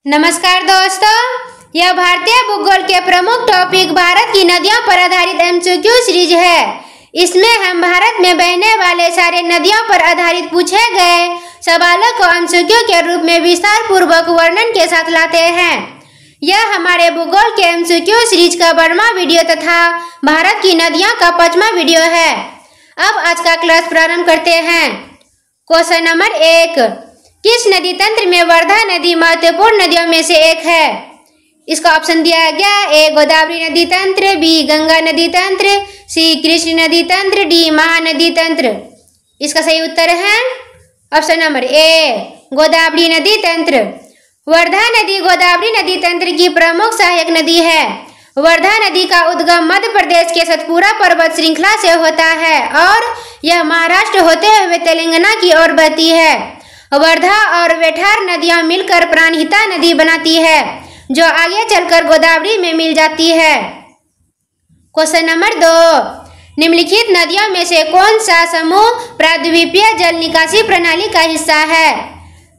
नमस्कार दोस्तों, यह भारतीय भूगोल के प्रमुख टॉपिक भारत की नदियों पर आधारित एमसीक्यू सीरीज है। इसमें हम भारत में बहने वाले सारे नदियों पर आधारित पूछे गए सवालों को एमसीक्यू के रूप में विस्तार पूर्वक वर्णन के साथ लाते हैं। यह हमारे भूगोल के एमसीक्यू सीरीज का 12वां वीडियो तथा भारत की नदियों का 5वां वीडियो है। अब आज का क्लास प्रारंभ करते हैं। क्वेश्चन नंबर 1, किस नदी तंत्र में वर्धा नदी महत्वपूर्ण नदियों में से एक है? इसका ऑप्शन दिया गया ए गोदावरी नदी तंत्र, बी गंगा नदी तंत्र, सी कृष्ण नदी तंत्र, डी महानदी तंत्र। इसका सही उत्तर है ऑप्शन नंबर ए गोदावरी नदी तंत्र। वर्धा नदी गोदावरी नदी तंत्र की प्रमुख सहायक नदी है। वर्धा नदी का उद्गम मध्य प्रदेश के सतपुरा पर्वत श्रृंखला से होता है और यह महाराष्ट्र होते हुए तेलंगाना की ओर बहती है। वर्धा और वेठार नदियां मिलकर प्राणहिता नदी बनाती है, जो आगे चलकर गोदावरी में मिल जाती है। क्वेश्चन नंबर 2, निम्नलिखित नदियों में से कौन सा समूह प्रायद्वीपीय जल निकासी प्रणाली का हिस्सा है?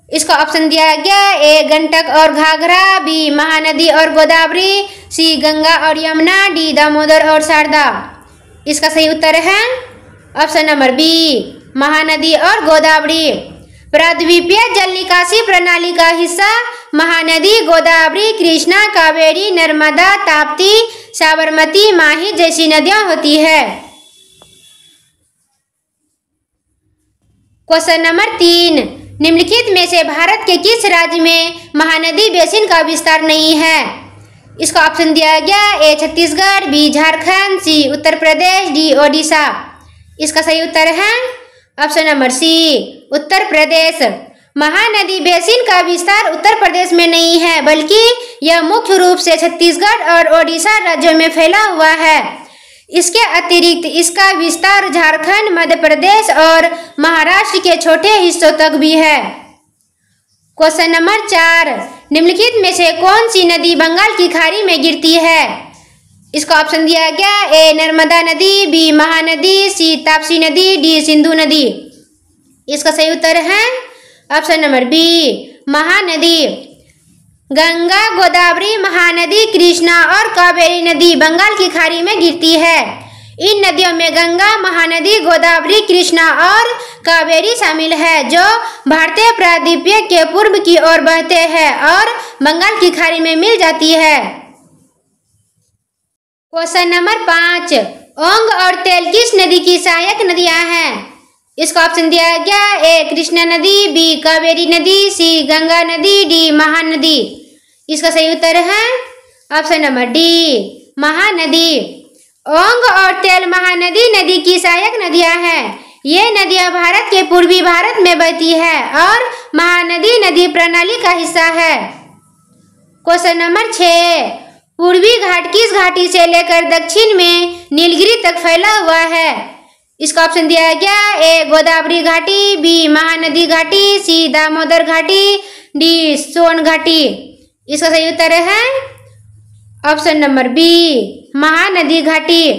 इसका ऑप्शन दिया गया ए गंडक और घाघरा, बी महानदी और गोदावरी, सी गंगा और यमुना, डी दामोदर और शारदा। इसका सही उत्तर है ऑप्शन नंबर बी महानदी और गोदावरी। प्रायद्वीपीय जल निकासी प्रणाली का हिस्सा महानदी गोदावरी, कृष्णा, कावेरी, नर्मदा, ताप्ती, साबरमती, माही जैसी नदियां होती है। क्वेश्चन नंबर 3, निम्नलिखित में से भारत के किस राज्य में महानदी बेसिन का विस्तार नहीं है? इसका ऑप्शन दिया गया ए छत्तीसगढ़, बी झारखंड, सी उत्तर प्रदेश, डी ओडिशा। इसका सही उत्तर है option number C Uttar Pradesh. Mahanadi basin का विस्तार उत्तर प्रदेश में नहीं है, बल्कि यह मुख्य रूप से छत्तीसगढ़ और ओडिशा राज्यों में फैला हुआ है। इसके अतिरिक्त इसका विस्तार झारखंड, मध्य प्रदेश और महाराष्ट्र के छोटे हिस्सों तक भी है। क्वेश्चन नंबर 4, निम्नलिखित में से कौन सी नदी बंगाल की खाड़ी में गिरती है? इसका ऑप्शन दिया गया ए नर्मदा नदी, बी महानदी, सी ताप्ती नदी, डी सिंधु नदी। इसका सही उत्तर है option number B Mahanadi. Ganga, Godavari, Mahanadi, Krishna और कावेरी नदी बंगाल की खाड़ी में गिरती है। इन नदियों में गंगा, महानदी, गोदावरी, कृष्णा और कावेरी शामिल है, जो भारतीय प्रायद्वीपीय के पूर्व की ओर बहते हैं और बंगाल की खाड़ी में मिल जाती है। क्वेश्चन नंबर 5, ओंग और तेल किस नदी की सहायक नदियां हैं? इसका ऑप्शन दिया गया ए कृष्णा नदी, बी कावेरी नदी, सी गंगा नदी, डी महानदी। इसका सही उत्तर है ऑप्शन नंबर डी महानदी। ओंग और तेल महानदी नदी की सहायक नदियां हैं। ये नदियां भारत के पूर्वी भारत में बहती है और महानदी नदी प्रणाली का हिस्सा है। क्वेश्चन नंबर 6, पूर्वी घाट किस घाटी से लेकर दक्षिण में नीलगिरी तक फैला हुआ है? इसका ऑप्शन दिया गया ए गोदावरी घाटी, बी महानदी घाटी, सी दामोदर घाटी, डी सोन घाटी। इसका सही उत्तर है ऑप्शन नंबर बी महानदी घाटी।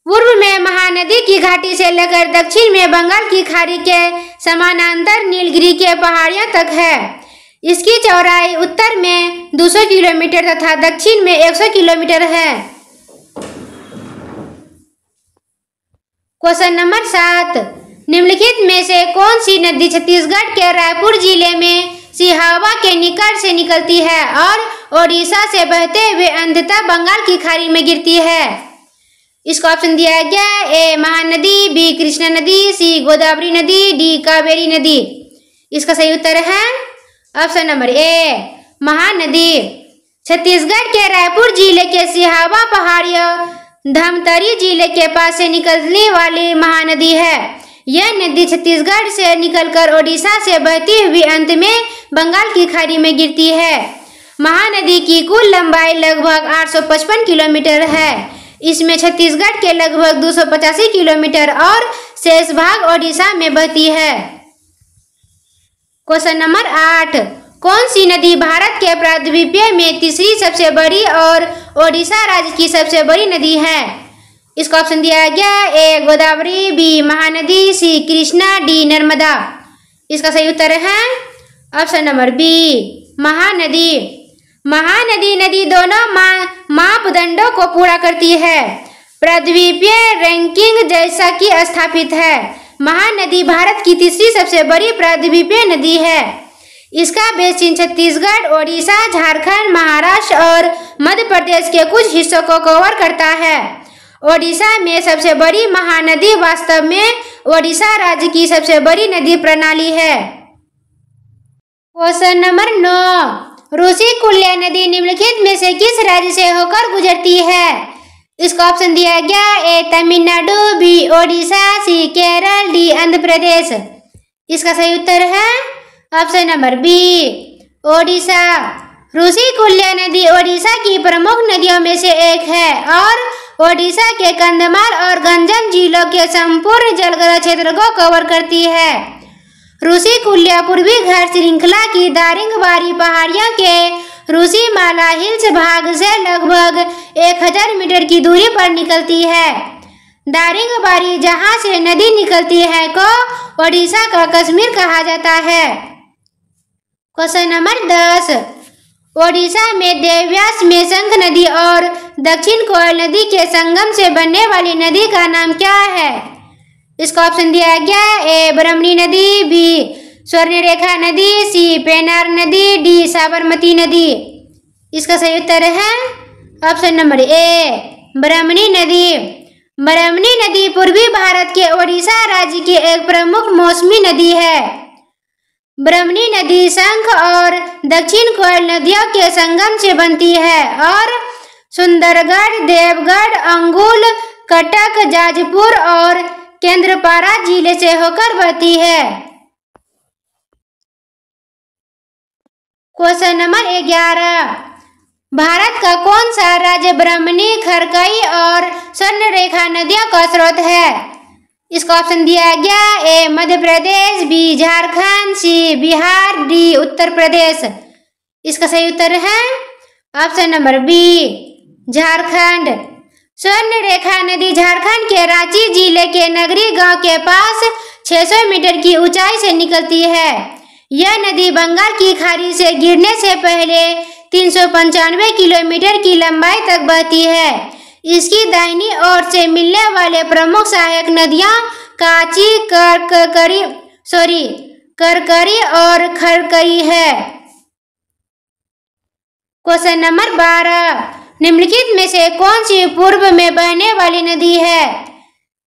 पूर्व में महानदी की घाटी से लेकर दक्षिण में बंगाल की खाड़ी के समानांतर नीलगिरी के पहाड़ियों तक है। इसकी चौड़ाई उत्तर में 200 किलोमीटर तथा दक्षिण में 100 किलोमीटर है। क्वेश्चन नंबर 7, निम्नलिखित में से कौन सी नदी छत्तीसगढ़ के रायपुर जिले में सिहावा के निकट से निकलती है और ओडिशा से बहते हुए अंततः बंगाल की खाड़ी में गिरती है? इसका ऑप्शन दिया गया ए महानदी, बी कृष्णा नदी, सी गोदावरी नदी, डी कावेरी नदी। इसका सही उत्तर है option number A Mahanadi. Chhattisgarh के रायपुर जिले के सिहावा पहाड़ियों धमतरी जिले के पास से निकलने वाली महानदी है। यह नदी छत्तीसगढ़ से निकलकर ओडिशा से बहती हुई अंत में बंगाल की खाड़ी में गिरती है। महानदी की कुल लंबाई लगभग 855 किलोमीटर है। इसमें छत्तीसगढ़ के लगभग 285 किलोमीटर और शेष भाग ओडिशा में बहती है। क्वेश्चन नंबर 8, कौन सी नदी भारत के प्रायद्वीपीय में तीसरी सबसे बड़ी और ओडिशा राज्य की सबसे बड़ी नदी है? इसका ऑप्शन दिया गया A Godavari, B Mahanadi, C Krishna, D Narmada. इसका सही उत्तर है option number B Mahanadi. Mahanadi नदी दोनों मापदंडों को पूरा करती है। प्रायद्वीपीय रैंकिंग जैसा कि स्थापित है। महानदी भारत की तीसरी सबसे बड़ी प्रायद्वीपीय नदी है। इसका बेसिन छत्तीसगढ़, ओडिशा, झारखंड, महाराष्ट्र और मध्य प्रदेश के कुछ हिस्सों को कवर करता है। ओडिशा में सबसे बड़ी महानदी वास्तव में ओडिशा राज्य की सबसे बड़ी नदी प्रणाली है। क्वेश्चन नंबर 9, ऋषिकुल्या नदी निम्नलिखित में से किस राज्य से होकर गुजरती है? इसका ऑप्शन दिया गया A Tamil Nadu, B Odisha, C Kerala, D Andhra Pradesh. इसका सही उत्तर है option number B Odisha. Rishikulya नदी ओडिशा की प्रमुख नदियों में से एक है और ओडिशा के कंधमाल और गंजम जिलों के संपूर्ण जलग्रह क्षेत्र को कवर करती है। ऋषिकुल्या पूर्वी घाट श्रृंखला की दारिंगबाड़ी पहाड़ियों के ऋषिमाला हिल्स भाग से लगभग 1000 मीटर की दूरी पर निकलती है। दारिंगबाड़ी जहां से नदी निकलती है को ओडिशा का कश्मीर कहा जाता है। क्वेश्चन नंबर 10, ओडिशा में देवव्यास में शंख नदी और दक्षिण कोयल नदी के संगम से बनने वाली नदी का नाम क्या है? इसका ऑप्शन दिया गया ए ब्रह्मणी नदी, बी स्वर्णरेखा नदी, सी पेनार नदी, डी साबरमती नदी। इसका सही उत्तर है ऑप्शन नंबर ए ब्रह्मणी नदी। ब्रह्मणी नदी पूर्वी भारत के ओडिशा राज्य की एक प्रमुख मौसमी नदी है। ब्रह्मणी नदी शंख और दक्षिण कोयल नदियों के संगम से बनती है और सुंदरगढ़, देवगढ़, अंगुल, कटक, जाजपुर और केंद्रपाड़ा जिले से होकर बहती है। क्वेश्चन नंबर 11, भारत का कौन सा राज्य ब्रह्मणी, खरकई और स्वर्णरेखा नदियों का स्रोत है? इसका ऑप्शन दिया गया A Madhya Pradesh, B Jharkhand, C Bihar, D Uttar Pradesh. इसका सही उत्तर है option number B Jharkhand. Swarnarekha नदी झारखंड के रांची जिले के नगरी गांव के पास 600 मीटर की ऊंचाई से निकलती है। यह नदी बंगाल की खाड़ी से गिरने से पहले 395 किलोमीटर की लंबाई तक बहती है। इसकी दाहिनी ओर से मिलने वाले प्रमुख सहायक नदियां कांची, करकरी और खरकई है। क्वेश्चन नंबर 12, निम्नलिखित में से कौन सी पूर्व में बहने वाली नदी है?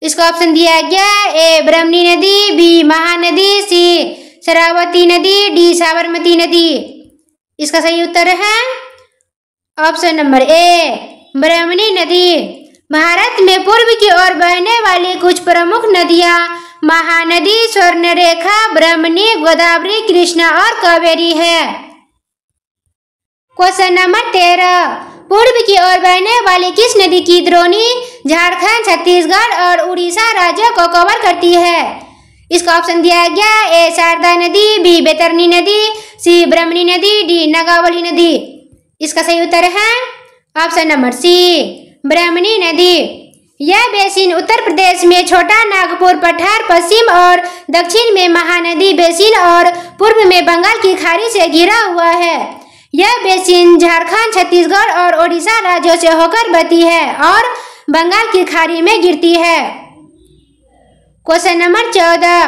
इसका ऑप्शन दिया गया ए ब्रह्मणी नदी, बी महानदी, सी शरावती नदी, डी साबरमती नदी। इसका सही उत्तर है ऑप्शन नंबर ए ब्रह्मणी नदी। भारत में पूर्व की ओर बहने वाली कुछ प्रमुख नदियां महानदी, स्वर्णरेखा, ब्रह्मणी, गोदावरी, कृष्णा और कावेरी है। क्वेश्चन नंबर 13, पूर्व की ओर बहने वाली किस नदी की द्रोणी झारखंड, छत्तीसगढ़ और उड़ीसा राज्यों को कवर करती है? इसका ऑप्शन दिया गया ए शारदा नदी, बी बैतरणी नदी, सी ब्रह्मणी नदी, डी नागावली नदी। इसका सही उत्तर है ऑप्शन नंबर सी ब्रह्मणी नदी। यह बेसिन उत्तर प्रदेश में छोटा नागपुर पठार, पश्चिम और दक्षिण में महानदी बेसिन और पूर्व में बंगाल की खाड़ी से घिरा हुआ है। यह बेसिन झारखंड, छत्तीसगढ़ और ओडिशा राज्यों से होकर बहती है और बंगाल की खाड़ी में गिरती है। क्वेश्चन नंबर 14,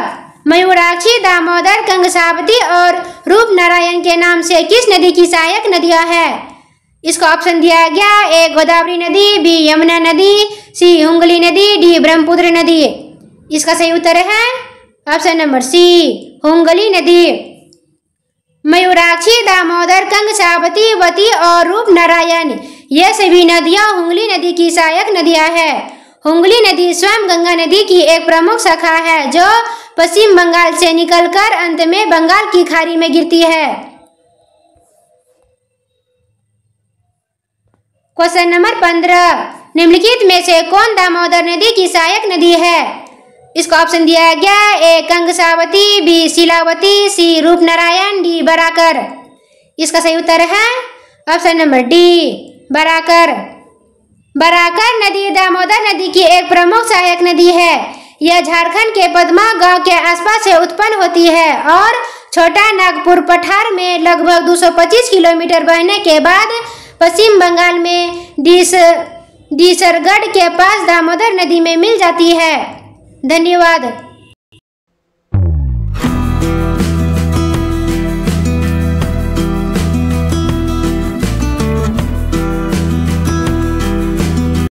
मयूराक्षी, दामोदर, कंगसावती और रूपनारायण के नाम से किस नदी की सहायक नदियां हैं? इसका ऑप्शन दिया गया ए गोदावरी नदी, बी यमुना नदी, सी हुंगली नदी, डी ब्रह्मपुत्र नदी। इसका सही उत्तर है ऑप्शन नंबर सी हुंगली नदी। मयूराक्षी, दामोदर, कंगसावती, वती और रूपनारायण ये सभी नदियां हुंगली नदी की सहायक नदियां हैं। हुंगली नदी स्वयं गंगा नदी की एक प्रमुख शाखा है जो पश्चिम बंगाल से निकलकर अंत में बंगाल की खाड़ी में गिरती है। क्वेश्चन नंबर 15, निम्नलिखित में से कौन दामोदर नदी की सहायक नदी है? इसका ऑप्शन दिया गया ए कंगसावती, बी शिलावती, सी रूपनारायण, डी बराकर। इसका सही उत्तर है option number D Barakar. Barakar नदी दामोदर नदी की एक प्रमुख सहायक नदी है। यह झारखंड के पदमा गांव के आसपास से उत्पन्न होती है और छोटा नागपुर पठार में लगभग 225 किलोमीटर बहने के बाद पश्चिम बंगाल में डीसरगढ़ के पास दामोदर नदी में मिल जाती है। धन्यवाद।